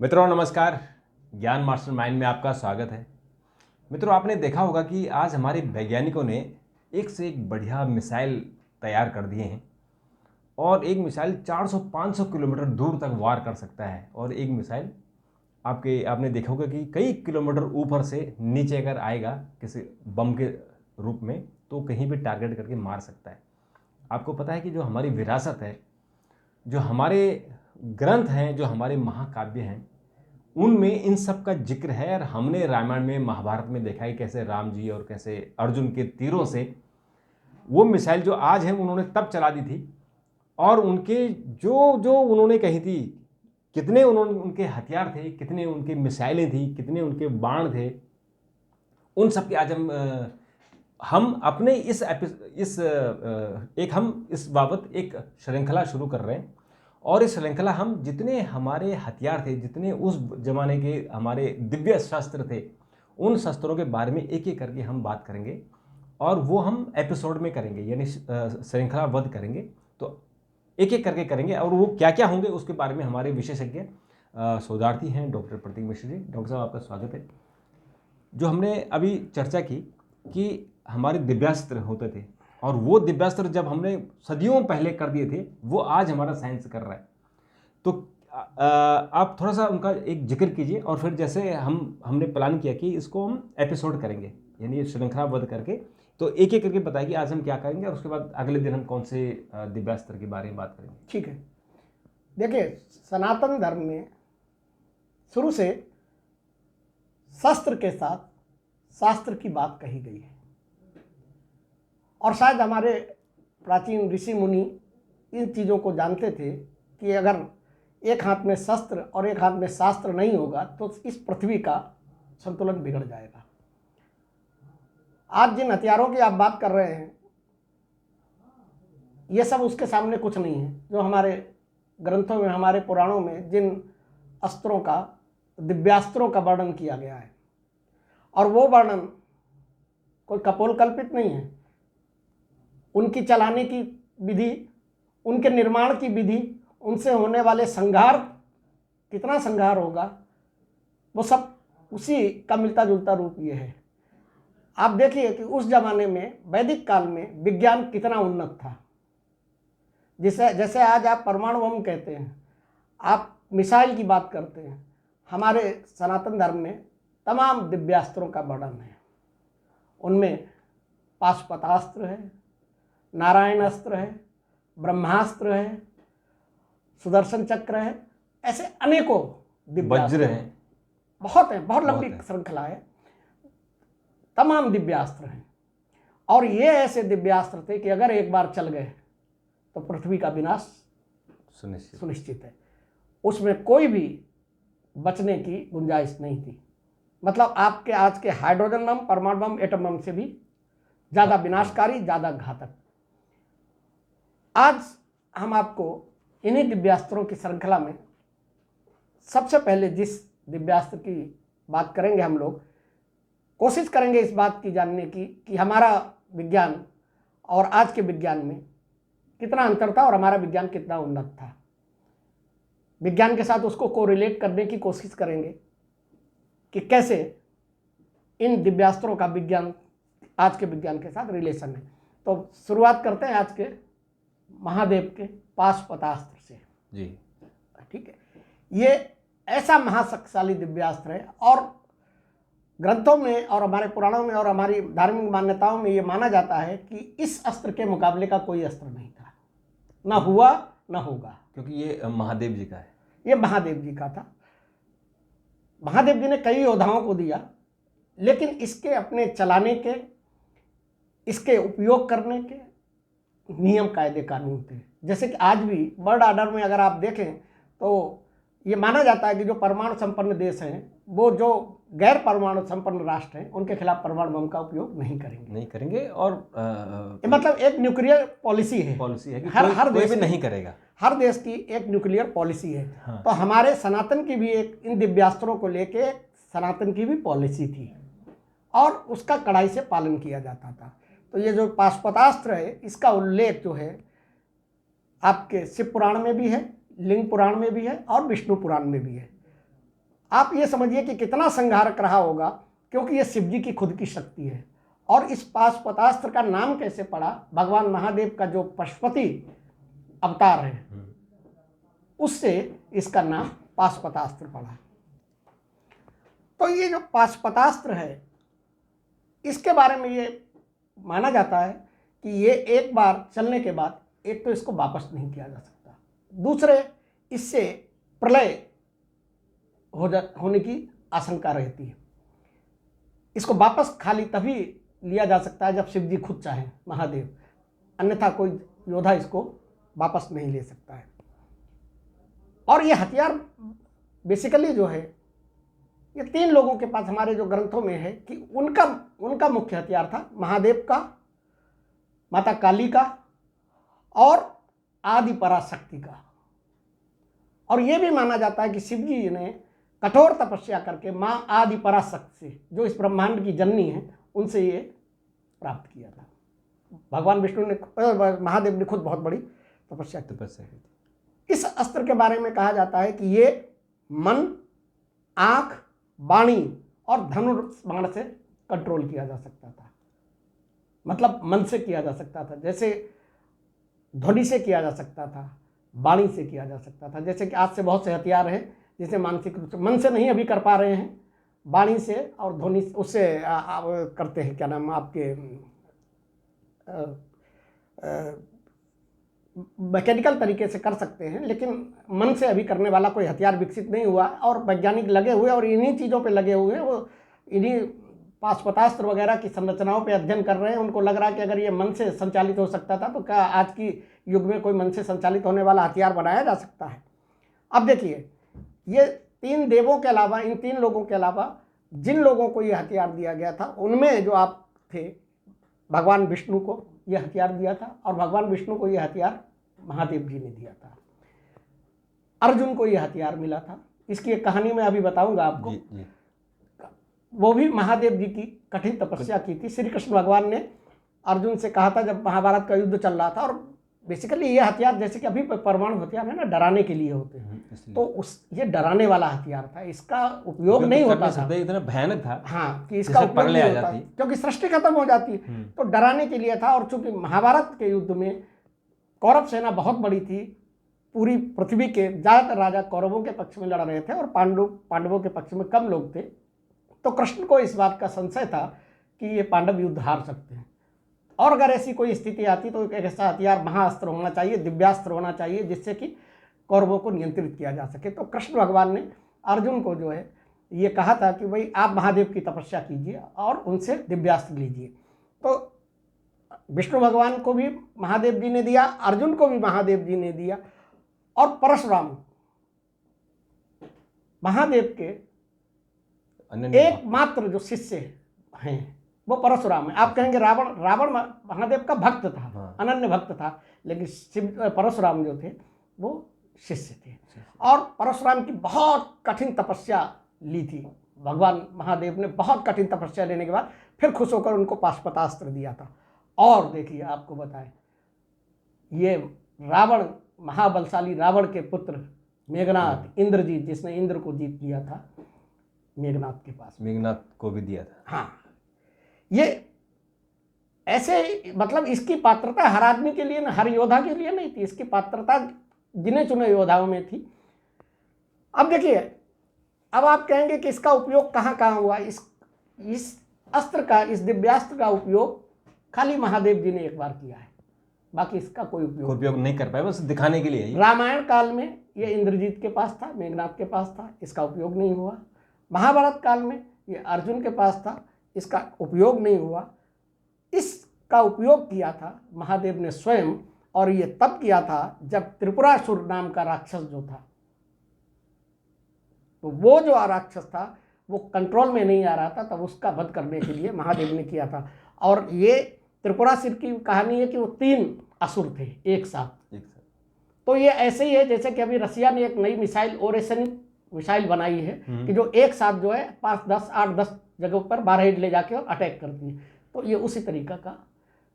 मित्रों नमस्कार। ज्ञान मास्टरमाइंड में आपका स्वागत है। मित्रों, आपने देखा होगा कि आज हमारे वैज्ञानिकों ने एक से एक बढ़िया मिसाइल तैयार कर दिए हैं और एक मिसाइल 400-500 किलोमीटर दूर तक वार कर सकता है और एक मिसाइल आपने देखा होगा कि कई किलोमीटर ऊपर से नीचे अगर आएगा किसी बम के रूप में तो कहीं भी टारगेट करके मार सकता है। आपको पता है कि जो हमारी विरासत है, जो हमारे ग्रंथ हैं, जो हमारे महाकाव्य हैं, उनमें इन सब का जिक्र है। और हमने रामायण में, महाभारत में देखा है कैसे राम जी और कैसे अर्जुन के तीरों से वो मिसाइल जो आज है उन्होंने तब चला दी थी। और उनके जो जो उन्होंने कही थी, कितने उनके हथियार थे, कितने उनके मिसाइलें थी, कितने उनके बाण थे, उन सब के आज हम अपने हम इस बाबत एक श्रृंखला शुरू कर रहे हैं। और इस श्रृंखला हम जितने हमारे हथियार थे, जितने उस जमाने के हमारे दिव्य शस्त्र थे, उन शस्त्रों के बारे में एक एक करके हम बात करेंगे और वो हम एपिसोड में करेंगे, यानी श्रृंखलाबद्ध करेंगे। तो एक एक करके करेंगे और वो क्या क्या होंगे उसके बारे में हमारे विशेषज्ञ शोधार्थी हैं डॉक्टर प्रतीक मिश्र जी। डॉक्टर साहब, आपका स्वागत है। जो हमने अभी चर्चा की कि हमारे दिव्यास्त्र होते थे और वो दिव्यास्त्र जब हमने सदियों पहले कर दिए थे, वो आज हमारा साइंस कर रहा है। तो आप थोड़ा सा उनका एक जिक्र कीजिए और फिर जैसे हमने प्लान किया कि इसको हम एपिसोड करेंगे, यानी श्रृंखलाबद्ध करके, तो एक एक करके बताइए कि आज हम क्या करेंगे और उसके बाद अगले दिन हम कौन से दिव्यास्त्र के बारे में बात करेंगे। ठीक है। देखिए, सनातन धर्म में शुरू से शस्त्र के साथ शास्त्र की बात कही गई है और शायद हमारे प्राचीन ऋषि मुनि इन चीज़ों को जानते थे कि अगर एक हाथ में शस्त्र और एक हाथ में शास्त्र नहीं होगा तो इस पृथ्वी का संतुलन बिगड़ जाएगा। आज जिन हथियारों की आप बात कर रहे हैं, ये सब उसके सामने कुछ नहीं है। जो हमारे ग्रंथों में, हमारे पुराणों में जिन अस्त्रों का, दिव्यास्त्रों का वर्णन किया गया है, और वो वर्णन कोई कपोलकल्पित नहीं है। उनकी चलाने की विधि, उनके निर्माण की विधि, उनसे होने वाले संघार, कितना संघार होगा, वो सब उसी का मिलता जुलता रूप ये है। आप देखिए कि उस जमाने में, वैदिक काल में, विज्ञान कितना उन्नत था। जैसे आज आप परमाणु बम कहते हैं, आप मिसाइल की बात करते हैं, हमारे सनातन धर्म में तमाम दिव्यास्त्रों का वर्णन है। उनमें पाशुपतास्त्र है, नारायण अस्त्र है, ब्रह्मास्त्र है, सुदर्शन चक्र है, ऐसे अनेकों वज्र हैं, बहुत हैं, बहुत लंबी श्रृंखला है। तमाम दिव्यास्त्र हैं और ये ऐसे दिव्यास्त्र थे कि अगर एक बार चल गए तो पृथ्वी का विनाश सुनिश्चित है। उसमें कोई भी बचने की गुंजाइश नहीं थी। मतलब आपके आज के हाइड्रोजन बम, परमाणु बम, एटम बम से भी ज़्यादा विनाशकारी, ज़्यादा घातक। आज हम आपको इन्हीं दिव्यास्त्रों की श्रृंखला में सबसे पहले जिस दिव्यास्त्र की बात करेंगे, हम लोग कोशिश करेंगे इस बात की जानने की कि हमारा विज्ञान और आज के विज्ञान में कितना अंतर था और हमारा विज्ञान कितना उन्नत था। विज्ञान के साथ उसको कोरिलेट करने की कोशिश करेंगे कि कैसे इन दिव्यास्त्रों का विज्ञान आज के विज्ञान के साथ रिलेशन है। तो शुरुआत करते हैं आज के महादेव के पाशुपतास्त्र से। जी, ठीक है। ये ऐसा महाशक्तिशाली दिव्यास्त्र है और ग्रंथों में और हमारे पुराणों में और हमारी धार्मिक मान्यताओं में ये माना जाता है कि इस अस्त्र के मुकाबले का कोई अस्त्र नहीं था, ना हुआ ना होगा, क्योंकि ये महादेव जी का है। ये महादेव जी का था। महादेव जी ने कई योद्धाओं को दिया, लेकिन इसके अपने चलाने के, इसके उपयोग करने के नियम कायदे कानून थे। जैसे कि आज भी वर्ल्ड ऑर्डर में अगर आप देखें तो ये माना जाता है कि जो परमाणु संपन्न देश हैं, वो जो गैर परमाणु संपन्न राष्ट्र हैं, उनके खिलाफ परमाणु बम का उपयोग नहीं करेंगे। और मतलब एक न्यूक्लियर पॉलिसी है कि हर देश भी नहीं करेगा। हर देश की एक न्यूक्लियर पॉलिसी है। हाँ। तो हमारे सनातन की भी एक, इन दिव्यास्त्रों को लेके सनातन की भी पॉलिसी थी और उसका कड़ाई से पालन किया जाता था। तो ये जो पाशुपतास्त्र है, इसका उल्लेख जो है आपके शिव पुराण में भी है, लिंग पुराण में भी है और विष्णु पुराण में भी है। आप ये समझिए कि कितना संहारक रहा होगा, क्योंकि ये शिव जी की खुद की शक्ति है। और इस पाशुपतास्त्र का नाम कैसे पड़ा? भगवान महादेव का जो पशुपति अवतार है उससे इसका नाम पाशुपतास्त्र पड़ा। तो ये जो पाशुपतास्त्र है इसके बारे में ये माना जाता है कि ये एक बार चलने के बाद एक तो इसको वापस नहीं किया जा सकता, दूसरे इससे प्रलय होने की आशंका रहती है। इसको वापस खाली तभी लिया जा सकता है जब शिव जी खुद चाहें, महादेव, अन्यथा कोई योद्धा इसको वापस नहीं ले सकता है। और ये हथियार बेसिकली जो है ये 3 लोगों के पास हमारे जो ग्रंथों में है कि उनका मुख्य हथियार था महादेव का, माता काली का और आदि पराशक्ति का। और ये भी माना जाता है कि शिव जी ने कठोर तपस्या करके माँ आदि पराशक्ति से, जो इस ब्रह्मांड की जननी है, उनसे ये प्राप्त किया था। भगवान विष्णु ने, महादेव ने खुद बहुत बड़ी तपस्या की। इस अस्त्र के बारे में कहा जाता है कि ये मन, आंख, वाणी और धनुष बाण से कंट्रोल किया जा सकता था। मतलब मन से किया जा सकता था, जैसे ध्वनि से किया जा सकता था, वाणी से किया जा सकता था। जैसे कि आज से बहुत से हथियार हैं जिसे मानसिक रूप से, मन से नहीं अभी कर पा रहे हैं, वाणी से और ध्वनि उससे करते हैं। क्या नाम आपके मैकेनिकल तरीके से कर सकते हैं, लेकिन मन से अभी करने वाला कोई हथियार विकसित नहीं हुआ। और वैज्ञानिक लगे हुए और इन्हीं चीज़ों पे लगे हुए हैं, वो इन्हीं पाशुपतास्त्र वगैरह की संरचनाओं पे अध्ययन कर रहे हैं। उनको लग रहा है कि अगर ये मन से संचालित हो सकता था तो क्या आज की युग में कोई मन से संचालित होने वाला हथियार बनाया जा सकता है? अब देखिए, ये 3 देवों के अलावा, इन 3 लोगों के अलावा जिन लोगों को ये हथियार दिया गया था, उनमें जो आप थे, भगवान विष्णु को ये हथियार दिया था और भगवान विष्णु को ये हथियार महादेव जी ने दिया था। अर्जुन को ये हथियार मिला था। इसकी एक कहानी मैं अभी बताऊंगा आपको। जी। वो भी महादेव जी की कठिन तपस्या की थी। श्री कृष्ण भगवान ने अर्जुन से कहा था जब महाभारत का युद्ध चल रहा था, और बेसिकली ये हथियार जैसे कि अभी परमाणु हथियार है ना, डराने के लिए होते हैं, तो ये डराने वाला हथियार था। इसका उपयोग नहीं होता था, इतना भयानक था, हाँ, कि इसका उपयोग नहीं होता क्योंकि सृष्टि खत्म हो जाती। तो डराने के लिए था। और चूंकि महाभारत के युद्ध में कौरव सेना बहुत बड़ी थी, पूरी पृथ्वी के ज्यादातर राजा कौरवों के पक्ष में लड़ रहे थे और पांडवों के पक्ष में कम लोग थे। तो कृष्ण को इस बात का संशय था कि ये पांडव युद्ध हार सकते हैं, और अगर ऐसी कोई स्थिति आती तो एक ऐसा हथियार, महाअस्त्र होना चाहिए, दिव्यास्त्र होना चाहिए, जिससे कि कौरवों को नियंत्रित किया जा सके। तो कृष्ण भगवान ने अर्जुन को जो है ये कहा था कि भाई आप महादेव की तपस्या कीजिए और उनसे दिव्यास्त्र लीजिए। तो विष्णु भगवान को भी महादेव जी ने दिया, अर्जुन को भी महादेव जी ने दिया। और परशुराम महादेव के एकमात्र जो शिष्य हैं वो परशुराम है। आप कहेंगे रावण महादेव का भक्त था, हाँ, अनन्य भक्त था, लेकिन परशुराम जो थे वो शिष्य थे। और परशुराम की बहुत कठिन तपस्या ली थी भगवान महादेव ने। बहुत कठिन तपस्या लेने के बाद फिर खुश होकर उनको पाशुपतास्त्र दिया था। और देखिए, आपको बताएं, ये रावण, महाबलशाली रावण के पुत्र मेघनाथ, इंद्रजीत, जिसने इंद्र को जीत लिया था, मेघनाथ के पास, मेघनाथ को भी दिया था। हाँ, ये ऐसे, मतलब इसकी पात्रता हर आदमी के लिए, हर योद्धा के लिए नहीं थी। इसकी पात्रता गिने चुने योद्धाओं में थी। अब देखिए, अब आप कहेंगे कि इसका उपयोग कहाँ कहाँ हुआ। इस अस्त्र का, इस दिव्यास्त्र का उपयोग खाली महादेव जी ने एक बार किया है, बाकी इसका कोई उपयोग नहीं कर पाए, बस दिखाने के लिए। रामायण काल में ये इंद्रजीत के पास था, मेघनाथ के पास था, इसका उपयोग नहीं हुआ। महाभारत काल में ये अर्जुन के पास था, इसका उपयोग नहीं हुआ। इसका उपयोग किया था महादेव ने स्वयं, और ये तब किया था जब त्रिपुरासुर नाम का राक्षस जो था, तो वो जो राक्षस था वो कंट्रोल में नहीं आ रहा था, तब उसका वध करने के लिए महादेव ने किया था। और ये त्रिपुरासुर की कहानी है कि वो 3 असुर थे एक साथ। तो ये ऐसे ही है जैसे कि अभी रसिया ने एक नई मिसाइल, ओरेसन मिसाइल बनाई है कि जो एक साथ जो है 8-10 जगहों पर 12 ले जाके और अटैक करती है। तो ये उसी तरीका का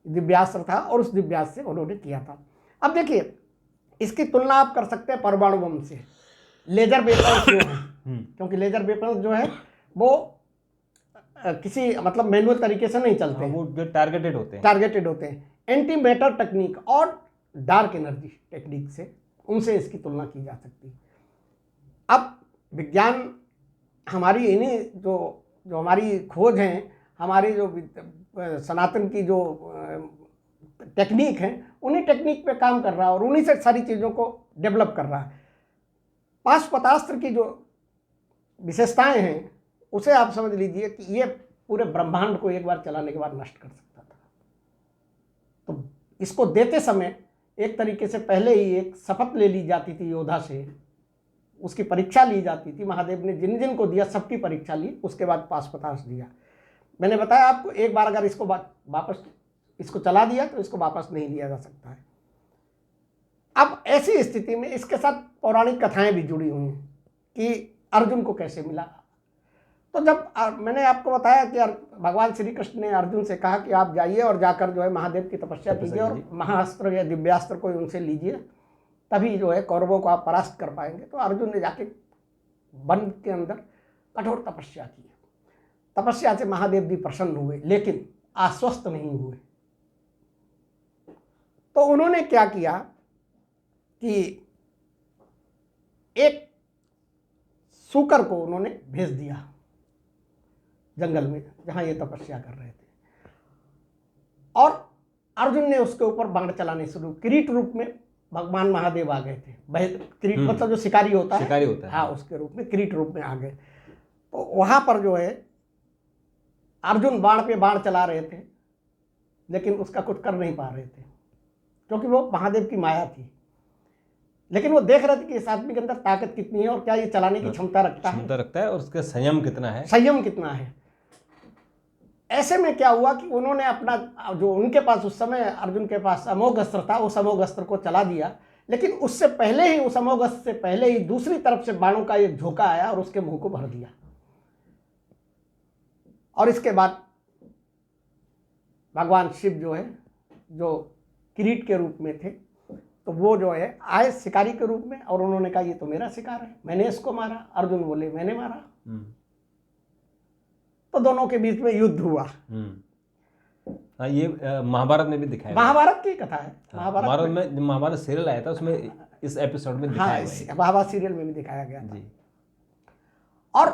दिव्यास्त्र था और उस दिव्यास्त्र से उन्होंने किया था। अब देखिए, इसकी तुलना आप कर सकते हैं परमाणु बम से। लेजर वेपन्स जो हैं, क्योंकि लेजर वेपन जो है वो किसी मतलब मैनुअल तरीके से नहीं चलते हाँ, हैं, वो जो टारगेटेड होते हैं। टारगेटेड होते हैं। एंटी मैटर टेक्निक और डार्क एनर्जी टेक्निक से उनसे इसकी तुलना की जा सकती है। अब विज्ञान हमारी इन्हीं जो जो हमारी खोज हैं, हमारी जो सनातन की जो टेक्निक है, उन्हीं टेक्निक पे काम कर रहा है और उन्हीं से सारी चीज़ों को डेवलप कर रहा है। पाशुपतास्त्र की जो विशेषताएं हैं उसे आप समझ लीजिए कि ये पूरे ब्रह्मांड को एक बार चलाने के बाद नष्ट कर सकता था। तो इसको देते समय एक तरीके से पहले ही एक शपथ ले ली जाती थी योद्धा से, उसकी परीक्षा ली जाती थी। महादेव ने जिन जिन को दिया सबकी परीक्षा ली, उसके बाद पाशुपतास्त्र दिया। मैंने बताया आपको, एक बार अगर इसको वापस इसको चला दिया तो इसको वापस नहीं लिया जा सकता है। अब ऐसी स्थिति में इसके साथ पौराणिक कथाएं भी जुड़ी हुई हैं कि अर्जुन को कैसे मिला। तो जब मैंने आपको बताया कि भगवान श्री कृष्ण ने अर्जुन से कहा कि आप जाइए और जाकर जो है महादेव की तपस्या कीजिए और महाअस्त्र या दिव्यास्त्र कोई उनसे लीजिए, तभी जो है कौरवों को आप परास्त कर पाएंगे। तो अर्जुन ने जाके वन के अंदर कठोर तपस्या की। तपस्या से महादेव जी प्रसन्न हुए, लेकिन आश्वस्त नहीं हुए। तो उन्होंने क्या किया कि एक सूकर को उन्होंने भेज दिया जंगल में जहां ये तपस्या कर रहे थे, और अर्जुन ने उसके ऊपर बाण चलाने शुरू। किरीट रूप में भगवान महादेव आ गए थे। किरीट मतलब जो शिकारी होता है, हाँ, उसके रूप में किरीट रूप में आ गए। तो वहां पर जो है अर्जुन बाण पे बाण चला रहे थे, लेकिन उसका कुछ कर नहीं पा रहे थे क्योंकि वो महादेव की माया थी। लेकिन वो देख रहे थे कि इस आदमी के अंदर ताकत कितनी है और क्या ये चलाने की क्षमता रखता है और उसका संयम कितना है। ऐसे में क्या हुआ कि उन्होंने अपना जो उनके पास उस समय अर्जुन के पास अमोघ अस्त्र था, उस अमोघ अस्त्र को चला दिया। लेकिन उससे पहले ही, उस अमोघ अस्त्र से पहले ही दूसरी तरफ से बाणों का एक झोंका आया और उसके मुंह को भर दिया। और इसके बाद भगवान शिव जो है, जो किरीट के रूप में थे, तो वो जो है आए शिकारी के रूप में और उन्होंने कहा ये तो मेरा शिकार है, मैंने इसको मारा। अर्जुन बोले मैंने मारा। तो दोनों के बीच में युद्ध हुआ। हाँ, ये महाभारत में भी दिखाया, महाभारत की कथा है। महाभारत सीरियल आया था, उसमें इस एपिसोड में दिखाया गया है। महाभारत सीरियल में भी दिखाया गया था। और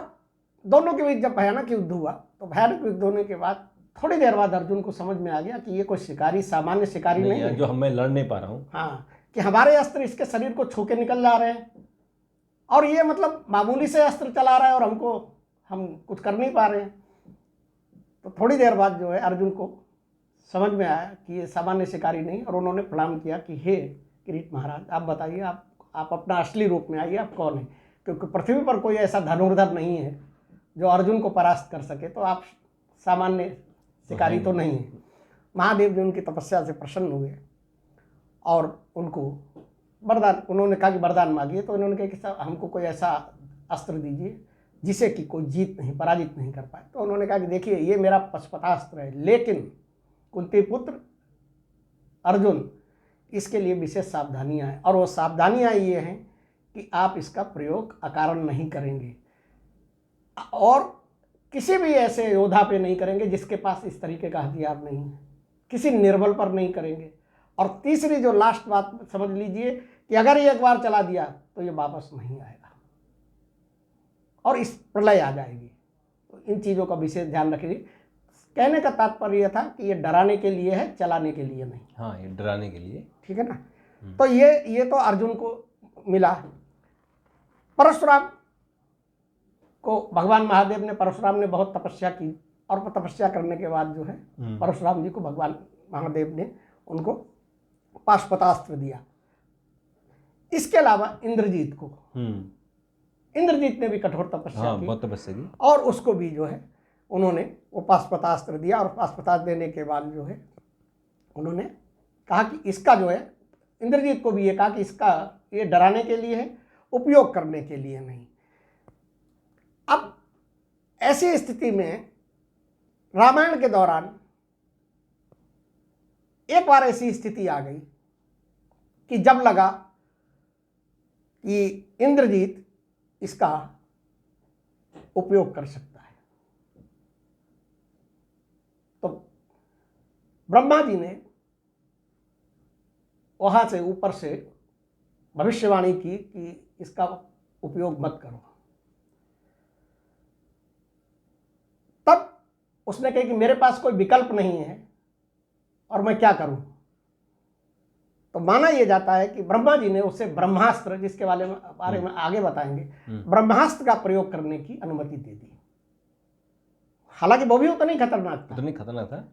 दोनों के बीच जब भयानक युद्ध हुआ, तो भयानक युद्ध होने के बाद थोड़ी देर बाद अर्जुन को समझ में आ गया कि ये कोई शिकारी, सामान्य शिकारी नहीं है जो मैं लड़ नहीं पा रहा हूँ। हाँ, कि हमारे अस्त्र इसके शरीर को छू के निकल जा रहे हैं और ये मतलब मामूली से अस्त्र चला रहा है और हम कुछ कर नहीं पा रहे हैं। तो थोड़ी देर बाद जो है अर्जुन को समझ में आया कि ये सामान्य शिकारी नहीं, और उन्होंने प्रणाम किया कि हे किरीट महाराज, आप बताइए, आप अपना असली रूप में आइए, आप कौन है? क्योंकि पृथ्वी पर कोई ऐसा धनुर्धर नहीं है जो अर्जुन को परास्त कर सके, तो आप सामान्य शिकारी तो नहीं है। महादेव जी उनकी तपस्या से प्रसन्न हुए और उनको वरदान, उन्होंने कहा कि वरदान मांगिए। तो उन्होंने कहा कि हमको कोई ऐसा अस्त्र दीजिए जिसे कि कोई पराजित नहीं कर पाए। तो उन्होंने कहा कि देखिए, ये मेरा पाशुपतास्त्र है, लेकिन कुंती पुत्र अर्जुन, इसके लिए विशेष सावधानियां हैं, और वो सावधानियां ये हैं कि आप इसका प्रयोग अकारण नहीं करेंगे और किसी भी ऐसे योद्धा पे नहीं करेंगे जिसके पास इस तरीके का हथियार नहीं है, किसी निर्बल पर नहीं करेंगे। और तीसरी जो लास्ट बात समझ लीजिए कि अगर ये एक बार चला दिया तो ये वापस नहीं आएगा और इस प्रलय आ जाएगी। तो इन चीज़ों का विशेष ध्यान रखिए। कहने का तात्पर्य यह था कि ये डराने के लिए है, चलाने के लिए नहीं। हाँ, ये डराने के लिए, ठीक है ना। तो ये तो अर्जुन को मिला। परशुराम को भगवान महादेव ने, परशुराम ने बहुत तपस्या की और तपस्या करने के बाद जो है परशुराम जी को भगवान महादेव ने उनको पाशुपतास्त्र दिया। इसके अलावा इंद्रजीत को, इंद्रजीत ने भी कठोर तपस्या की, बहुत तपस्या की, और उसको भी जो है उन्होंने वो पाशुपतास्त्र दिया। और पाशुपतास्त्र देने के बाद जो है उन्होंने कहा कि इसका जो है, इंद्रजीत को भी ये कहा कि इसका ये डराने के लिए है, उपयोग करने के लिए नहीं। अब ऐसी स्थिति में रामायण के दौरान एक बार ऐसी स्थिति आ गई कि जब लगा कि इंद्रजीत इसका उपयोग कर सकता है। तो ब्रह्मा जी ने वहां से ऊपर से भविष्यवाणी की कि इसका उपयोग मत करो। तब उसने कहा कि मेरे पास कोई विकल्प नहीं है और मैं क्या करूं। तो माना यह जाता है कि ब्रह्मा जी ने उसे ब्रह्मास्त्र, जिसके बारे में आगे बताएंगे, ब्रह्मास्त्र का प्रयोग करने की अनुमति दे दी। हालांकि वो भी उतना ही खतरनाक था,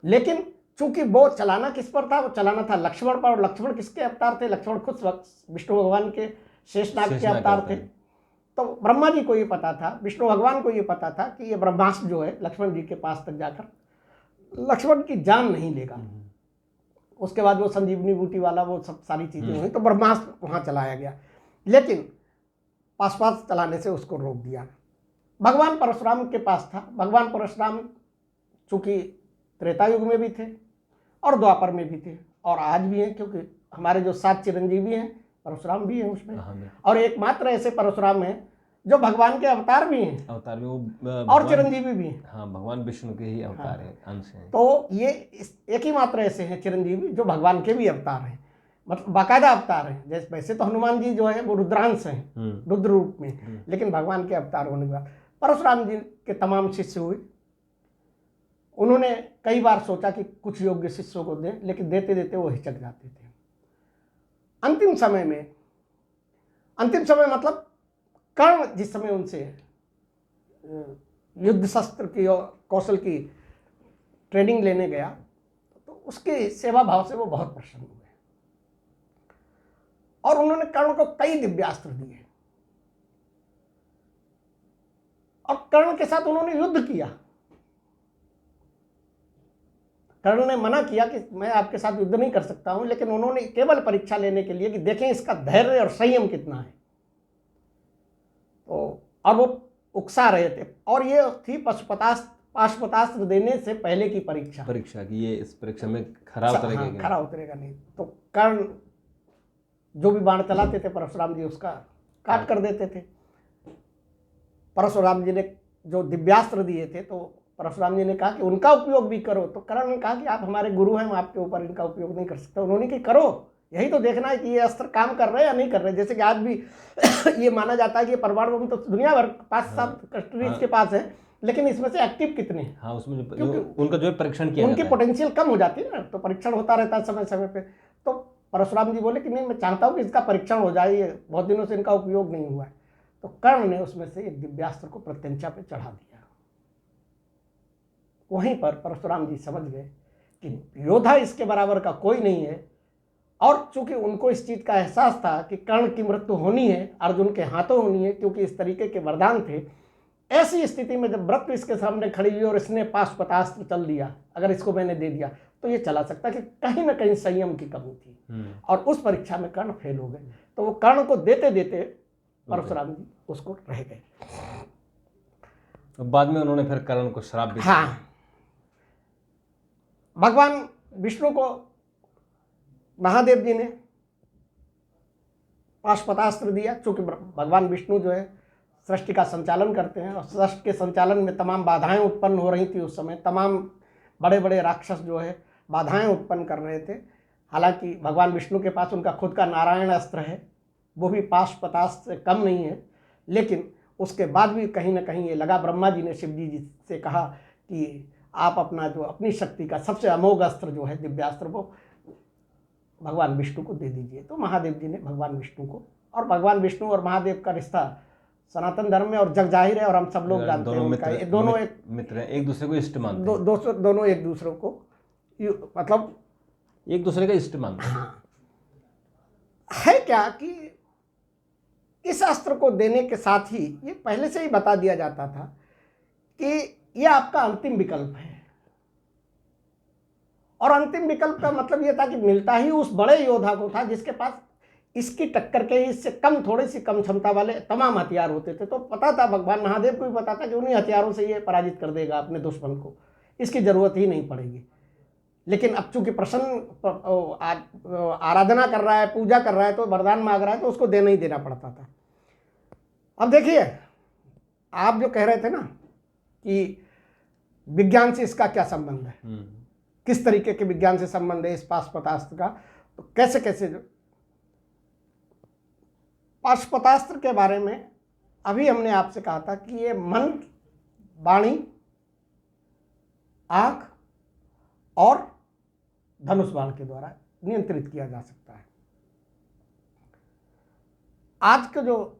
लेकिन चूंकि वो चलाना किस पर था, वो चलाना था लक्ष्मण पर। और लक्ष्मण किसके अवतार थे? लक्ष्मण खुद विष्णु भगवान के शेषनाग के अवतार थे। तो ब्रह्मा जी को ये पता था, विष्णु भगवान को ये पता था कि ये ब्रह्मास्त्र जो है लक्ष्मण जी के पास तक जाकर लक्ष्मण की जान नहीं लेगा। उसके बाद वो संजीवनी बूटी वाला वो सब सारी चीजें हुई, तो ब्रह्मास्त्र वहां चलाया गया, लेकिन पाशुपत चलाने से उसको रोक दिया। भगवान परशुराम के पास था। भगवान परशुराम चूंकि त्रेता युग में भी थे और द्वापर में भी थे और आज भी हैं, क्योंकि हमारे जो 7 चिरंजीवी हैं परशुराम भी हैं उसमें। और एकमात्र ऐसे परशुराम हैं जो भगवान के अवतार भी हैं, और चिरंजीवी भी हैं। हाँ, भगवान विष्णु के ही अवतार हैं, अंश हैं। तो ये एक ही मात्र ऐसे हैं चिरंजीवी जो भगवान के भी अवतार हैं, मतलब बाकायदा अवतार हैं। जैसे वैसे तो हनुमान जी जो है वो रुद्रांश हैं, रुद्र रूप में, लेकिन भगवान के अवतार होने के बाद परशुराम जी के तमाम शिष्य हुए। उन्होंने कई बार सोचा कि कुछ योग्य शिष्यों को दें, लेकिन देते देते वो हिचक जाते थे। अंतिम समय मतलब कर्ण जिस समय उनसे युद्ध शस्त्र की और कौशल की ट्रेनिंग लेने गया, तो उसके सेवा भाव से वो बहुत प्रसन्न हुए और उन्होंने कर्ण को कई दिव्यास्त्र दिए और कर्ण के साथ उन्होंने युद्ध किया। कर्ण ने मना किया कि मैं आपके साथ युद्ध नहीं कर सकता हूं, लेकिन उन्होंने केवल परीक्षा लेने के लिए कि देखें इसका धैर्य और संयम कितना है। तो और वो उकसा रहे थे, और ये थी पाशुपतास्त्र देने से पहले की परीक्षा की ये इस परीक्षा में खरा उतरेगा। हाँ, खरा उतरेगा नहीं। तो कर्ण जो भी बाण चलाते थे परशुराम जी उसका काट कर देते थे। परशुराम जी ने जो दिव्यास्त्र दिए थे तो परशुराम जी ने कहा कि उनका उपयोग भी करो। तो कर्ण ने कहा कि आप हमारे गुरु हैं, मैं आपके ऊपर इनका उपयोग नहीं कर सकता। उन्होंने कि करो, यही तो देखना है कि ये अस्त्र काम कर रहे हैं या नहीं कर रहे। जैसे कि आज भी ये माना जाता है कि परमाणु बम तो दुनिया भर 5-7 कंट्रीज के पास है, लेकिन इसमें से एक्टिव कितने हैं? हाँ, उसमें उनका जो है परीक्षण किया उनकी पोटेंशियल कम हो जाती है ना, तो परीक्षण होता रहता है समय समय पे। तो परशुराम जी बोले कि नहीं, मैं चाहता हूँ कि इसका परीक्षण हो जाए, ये बहुत दिनों से इनका उपयोग नहीं हुआ है। तो कर्ण ने उसमें से एक दिव्यास्त्र को प्रत्यंचा पे चढ़ा दिया। वहीं पर परशुराम जी समझ गए कि योद्धा इसके बराबर का कोई नहीं है, और चूंकि उनको इस चीज का एहसास था कि कर्ण की मृत्यु होनी है, अर्जुन के हाथों होनी है, क्योंकि इस तरीके के वरदान थे। ऐसी स्थिति में जब मृत्यु इसके सामने खड़ी हुई और इसने पाशुपतास्त्र चल दिया, अगर इसको मैंने दे दिया तो ये चला सकता कि कहीं ना कहीं संयम की कमी थी, और उस परीक्षा में कर्ण फेल हो गए। तो वो कर्ण को देते देते परशुराम जी उसको रह गए। तो बाद में उन्होंने फिर कर्ण को श्राप भी। हाँ, भगवान विष्णु को महादेव जी ने पाशुपतास्त्र दिया। चूंकि भगवान विष्णु जो है सृष्टि का संचालन करते हैं, और सृष्टि के संचालन में तमाम बाधाएं उत्पन्न हो रही थी उस समय। तमाम बड़े बड़े राक्षस जो है बाधाएं उत्पन्न कर रहे थे। हालांकि भगवान विष्णु के पास उनका खुद का नारायण अस्त्र है, वो भी पाशुपतास्त्र से कम नहीं है, लेकिन उसके बाद भी कहीं ना कहीं ये लगा। ब्रह्मा जी ने शिव जी से कहा कि आप अपना जो अपनी शक्ति का सबसे अमोघ अस्त्र जो है दिव्यास्त्र, वो भगवान विष्णु को दे दीजिए। तो महादेव जी ने भगवान विष्णु को, और भगवान विष्णु और महादेव का रिश्ता सनातन धर्म में और जग जाहिर है, और हम सब लोग जानते हैं उनका। दोनों एक मित्र हैं, एक दूसरे को इष्ट मानते हैं। दोनों एक दूसरे को मतलब एक दूसरे का इष्ट मानते हैं। हाँ, है क्या कि इस अस्त्र को देने के साथ ही ये पहले से ही बता दिया जाता था कि ये आपका अंतिम विकल्प है। और अंतिम विकल्प का मतलब ये था कि मिलता ही उस बड़े योद्धा को था जिसके पास इसकी टक्कर के इससे कम, थोड़ी सी कम क्षमता वाले तमाम हथियार होते थे। तो पता था, भगवान महादेव को भी पता था कि उन्हीं हथियारों से ये पराजित कर देगा अपने दुश्मन को, इसकी जरूरत ही नहीं पड़ेगी। लेकिन अब चूंकि प्रसन्न आराधना कर रहा है, पूजा कर रहा है, तो वरदान मांग रहा है, तो उसको देना ही देना पड़ता था। अब देखिए, आप जो कह रहे थे ना कि विज्ञान से इसका क्या संबंध है, किस तरीके के विज्ञान से संबंध है इस पाशुपतास्त्र का, तो कैसे कैसे जो पाशुपतास्त्र के बारे में अभी हमने आपसे कहा था कि ये मन, वाणी, आंख और धनुष बाण के द्वारा नियंत्रित किया जा सकता है। आज के जो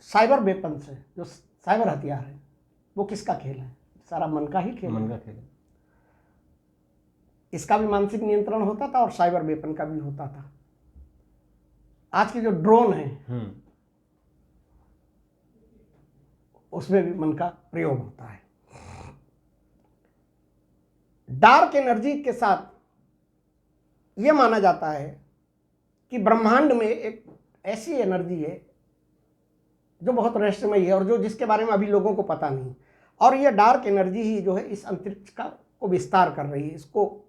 साइबर वेपन्स है, जो साइबर हथियार है, वो किसका खेल है? सारा मन का ही खेल है। मन का खेल है। इसका भी मानसिक नियंत्रण होता था और साइबर वेपन का भी होता था। आज के जो ड्रोन है उसमें भी मन का प्रयोग होता है। डार्क एनर्जी के साथ यह माना जाता है कि ब्रह्मांड में एक ऐसी एनर्जी है जो बहुत रहस्यमयी है और जो जिसके बारे में अभी लोगों को पता नहीं, और यह डार्क एनर्जी ही जो है इस अंतरिक्ष को विस्तार कर रही है, इसको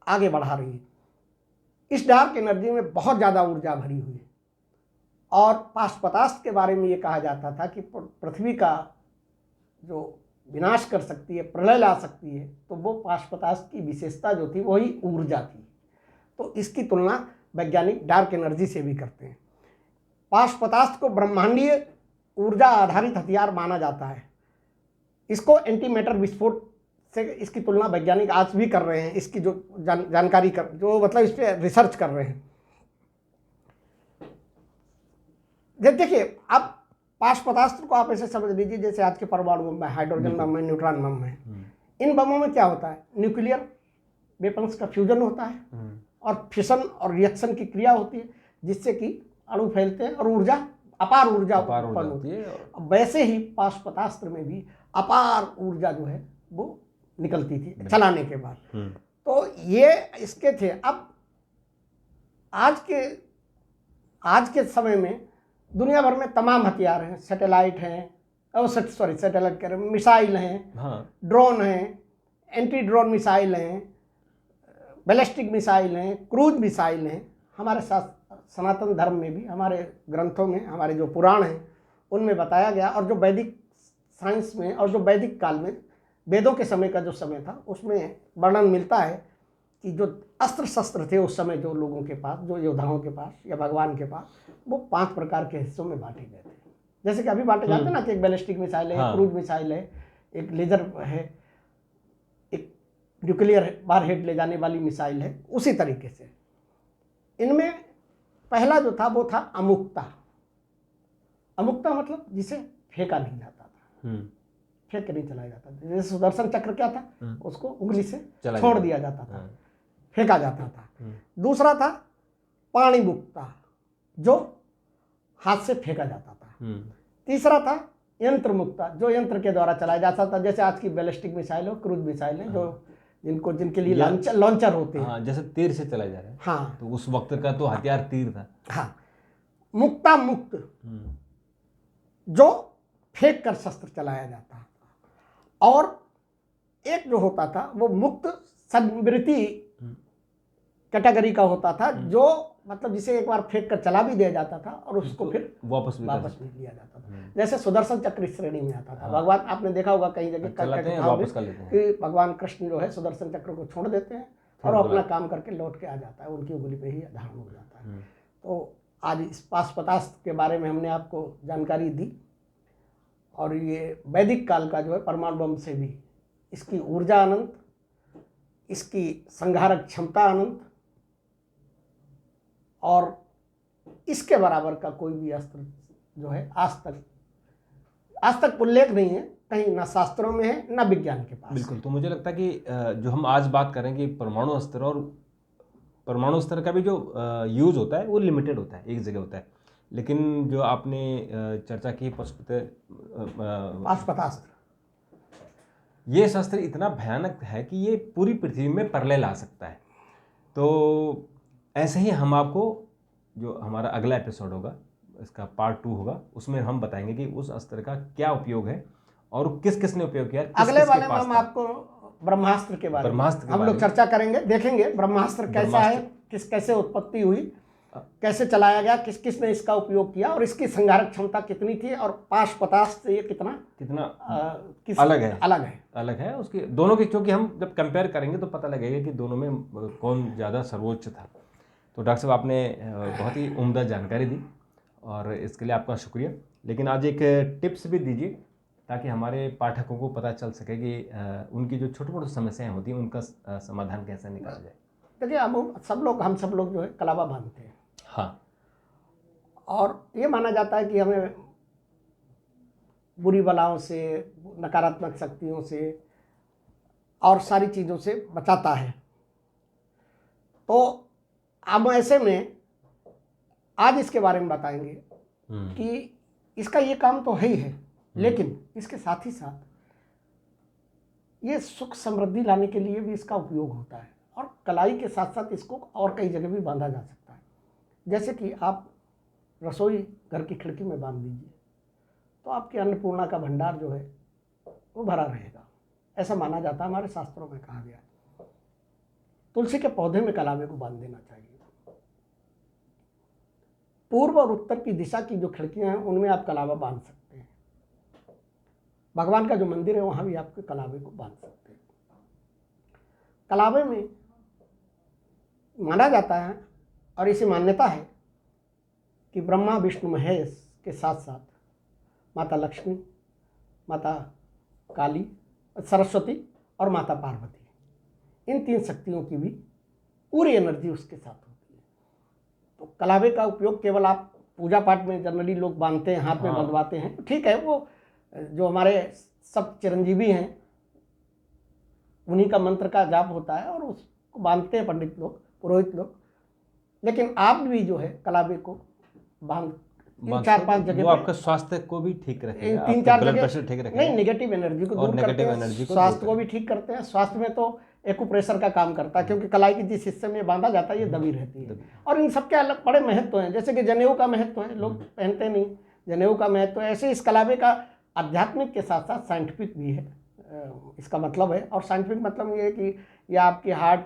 आगे बढ़ा रही है। इस डार्क एनर्जी में बहुत ज़्यादा ऊर्जा भरी हुई है और पाशुपतास्त्र के बारे में ये कहा जाता था कि पृथ्वी का जो विनाश कर सकती है, प्रलय ला सकती है, तो वो पाशुपतास्त्र की विशेषता जो थी वही ऊर्जा थी। तो इसकी तुलना वैज्ञानिक डार्क एनर्जी से भी करते हैं। पाशुपतास्त्र को ब्रह्मांडीय ऊर्जा आधारित हथियार माना जाता है। इसको एंटी मैटर विस्फोट से इसकी तुलना वैज्ञानिक आज भी कर रहे हैं। इसकी जो जानकारी कर जो मतलब इस पर रिसर्च कर रहे हैं। देखिए, अब पाशुपतास्त्र को आप ऐसे समझ लीजिए जैसे आज के परमाणु बम है, हाइड्रोजन बम है, न्यूट्रॉन बम है। इन बमों में क्या होता है? न्यूक्लियर वेपन्स का फ्यूजन होता है और फिशन और रिएक्शन की क्रिया होती है जिससे कि अणु फैलते हैं और ऊर्जा, अपार ऊर्जा उत्पन्न होती है। वैसे ही पाशुपतास्त्र में भी अपार ऊर्जा जो है वो निकलती थी चलाने के बाद। तो ये इसके थे। अब आज के समय में दुनिया भर में तमाम हथियार हैं, सैटेलाइट हैं, सैटेलाइट कह रहे हैं, मिसाइल हैं, ड्रोन हैं, एंटी ड्रोन मिसाइल हैं, बैलिस्टिक मिसाइल हैं, क्रूज मिसाइल हैं। हमारे साथ सनातन धर्म में भी, हमारे ग्रंथों में, हमारे जो पुराण हैं उनमें बताया गया, और जो वैदिक साइंस में और जो वैदिक काल में, वेदों के समय का जो समय था, उसमें वर्णन मिलता है कि जो अस्त्र शस्त्र थे उस समय जो लोगों के पास, जो योद्धाओं के पास या भगवान के पास, वो 5 प्रकार के हिस्सों में बांटे गए थे। जैसे कि अभी बांटे जाते हैं ना कि एक बैलिस्टिक मिसाइल है, क्रूज मिसाइल है, एक लेजर है, एक न्यूक्लियर वारहेड ले जाने वाली मिसाइल है। उसी तरीके से इनमें पहला जो था वो था अमुक्ता। अमुक्ता मतलब जिसे फेंका नहीं जाता था, फेंक के नहीं चलाया जाता था। जैसे सुदर्शन चक्र क्या था, उसको उंगली से छोड़ दिया जाता था, फेंका जाता था। दूसरा था पाणी मुक्ता, जो हाथ से फेंका जाता था। तीसरा था यंत्र मुक्ता, जो यंत्र के द्वारा चलाया जाता था, जैसे आज की बैलिस्टिक मिसाइल हो, क्रूज मिसाइल है, जो जिनके लिए लॉन्चर होते हैं। जैसे तीर से चलाए जा रहे हैं। हाँ, तो उस वक्त का तो हथियार तीर था। हाँ, मुक्ता मुक्त, जो फेंक कर शस्त्र चलाया जाता था। और एक जो होता था वो मुक्त संवृत्ति कैटेगरी का होता था, जो मतलब जिसे एक बार फेंक कर चला भी दिया जाता था और उसको फिर वापस भी लिया जाता था। जैसे सुदर्शन चक्र इस श्रेणी में आता था। भगवान, आपने देखा होगा कई जगह कि भगवान कृष्ण जो है सुदर्शन चक्र को छोड़ देते हैं और अपना काम करके लौट के आ जाता है, उनकी उंगली पे ही धारण हो जाता है। तो आज इस पाशुपतास्त्र के बारे में हमने आपको जानकारी दी, और ये वैदिक काल का जो है परमाणु बम से भी इसकी ऊर्जा अनंत, इसकी संहारक क्षमता अनंत, और इसके बराबर का कोई भी अस्त्र जो है आज तक उल्लेख नहीं है कहीं, ना शास्त्रों में है ना विज्ञान के पास। बिल्कुल। तो मुझे लगता है कि जो हम आज बात करें कि परमाणु अस्त्र, और परमाणु अस्त्र का भी जो यूज होता है वो लिमिटेड होता है, एक जगह होता है। लेकिन जो आपने चर्चा की पाशुपतास्त्र, ये शस्त्र इतना भयानक है कि ये पूरी पृथ्वी में प्रलय ला सकता है। तो ऐसे ही हम आपको, जो हमारा अगला एपिसोड होगा, इसका पार्ट 2 होगा, उसमें हम बताएंगे कि उस अस्त्र का क्या उपयोग है और किस किस ने उपयोग किया। अगले वाले में हम आपको ब्रह्मास्त्र के बारे में हम लोग चर्चा करेंगे, देखेंगे ब्रह्मास्त्र कैसा है, कैसे उत्पत्ति हुई, कैसे चलाया गया, किस किस ने इसका उपयोग किया और इसकी संघारक क्षमता कितनी थी और पाशपतास से ये कितना अलग है उसकी दोनों की, क्योंकि हम जब कंपेयर करेंगे तो पता लगेगा कि दोनों में कौन ज़्यादा सर्वोच्च था। तो डॉक्टर साहब आपने बहुत ही उम्दा जानकारी दी और इसके लिए आपका शुक्रिया। लेकिन आज एक टिप्स भी दीजिए ताकि हमारे पाठकों को पता चल सके कि उनकी जो छोटी मोटी समस्याएं होती हैं उनका समाधान कैसे निकाला जाए। देखिए, हम सब लोग जो है कलावा बांधते हैं। हाँ। और ये माना जाता है कि हमें बुरी बलाओं से, नकारात्मक शक्तियों से और सारी चीज़ों से बचाता है। तो हम ऐसे में आज इसके बारे में बताएंगे कि इसका ये काम तो है ही है, लेकिन इसके साथ ही साथ ये सुख समृद्धि लाने के लिए भी इसका उपयोग होता है और कलाई के साथ साथ इसको और कई जगह भी बांधा जा सकता है। जैसे कि आप रसोई घर की खिड़की में बांध दीजिए तो आपकी अन्नपूर्णा का भंडार जो है वो भरा रहेगा, ऐसा माना जाता है, हमारे शास्त्रों में कहा गया है। तुलसी के पौधे में कलावे को बांध देना चाहिए। पूर्व और उत्तर की दिशा की जो खिड़कियां हैं उनमें आप कलावा बांध सकते हैं। भगवान का जो मंदिर है वहां भी आपके कलावे को बांध सकते हैं। कलावे में माना जाता है और इसी मान्यता है कि ब्रह्मा विष्णु महेश के साथ साथ माता लक्ष्मी, माता काली, सरस्वती और माता पार्वती, इन 3 शक्तियों की भी पूरी एनर्जी उसके साथ होती है। तो कलावे का उपयोग केवल आप पूजा पाठ में जनरली लोग बांधते हैं, हाथ में बंधवाते हैं, ठीक है, वो जो हमारे सब चिरंजीवी हैं उन्हीं का मंत्र का जाप होता है और उसको बांधते हैं पंडित लोग, पुरोहित लोग। लेकिन आप भी जो है कलावे को बांध 4-5 जगह, वो आपका स्वास्थ्य को भी ठीक रखेगा, 3-4 ब्लड जगह प्रेशर ठीक रखेगा, नहीं, नेगेटिव एनर्जी को दूर करते हैं, स्वास्थ्य को भी ठीक करते हैं। स्वास्थ्य में तो एक्यूप्रेशर का काम करता है, क्योंकि कलाई की जिस हिस्से में बांधा जाता है ये दबी रहती है। और इन सबके अलग बड़े महत्व हैं, जैसे कि जनेऊ का महत्व है, लोग पहनते नहीं, जनेऊ का महत्व है। ऐसे इस कलावे का आध्यात्मिक के साथ साथ साइंटिफिक भी है, इसका मतलब है। और साइंटिफिक मतलब ये है कि ये आपके हार्ट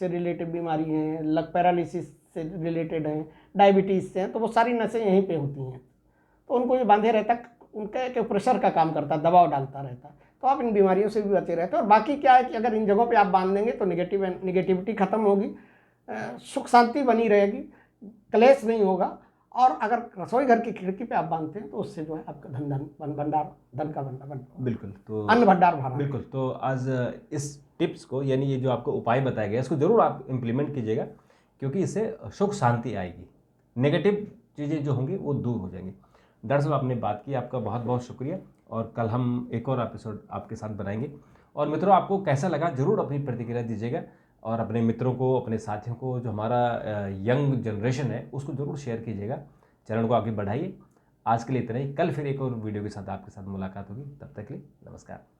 से रिलेटेड बीमारी हैं, लग पैरालिसिस से रिलेटेड हैं, डायबिटीज़ से हैं, तो वो सारी नसें यहीं पे होती हैं, तो उनको ये बांधे रहता है, उनका एक प्रेशर का काम करता है, दबाव डालता रहता है, तो आप इन बीमारियों से भी बचे रहते हैं। और बाकी क्या है कि अगर इन जगहों पे आप बांध देंगे तो निगेटिविटी खत्म होगी, सुख शांति बनी रहेगी, क्लेश नहीं होगा। और अगर रसोई घर की खिड़की पे आप बांधते हैं तो उससे जो है आपका धन का भंडार, बिल्कुल, तो अन्न भंडार भरा। बिल्कुल, तो आज इस टिप्स को, यानी ये जो आपको उपाय बताया गया, इसको जरूर आप इम्प्लीमेंट कीजिएगा, क्योंकि इससे सुख शांति आएगी, नेगेटिव चीज़ें जो होंगी वो दूर हो जाएंगी। डॉक्टर साहब आपने बात की, आपका बहुत बहुत शुक्रिया। और कल हम एक और एपिसोड आपके साथ बनाएंगे। और मित्रों, आपको कैसा लगा जरूर अपनी प्रतिक्रिया दीजिएगा और अपने मित्रों को, अपने साथियों को, जो हमारा यंग जनरेशन है उसको ज़रूर शेयर कीजिएगा, चैनल को आगे बढ़ाइए। आज के लिए इतना ही, कल फिर एक और वीडियो के साथ आपके साथ मुलाकात होगी, तब तक के लिए नमस्कार।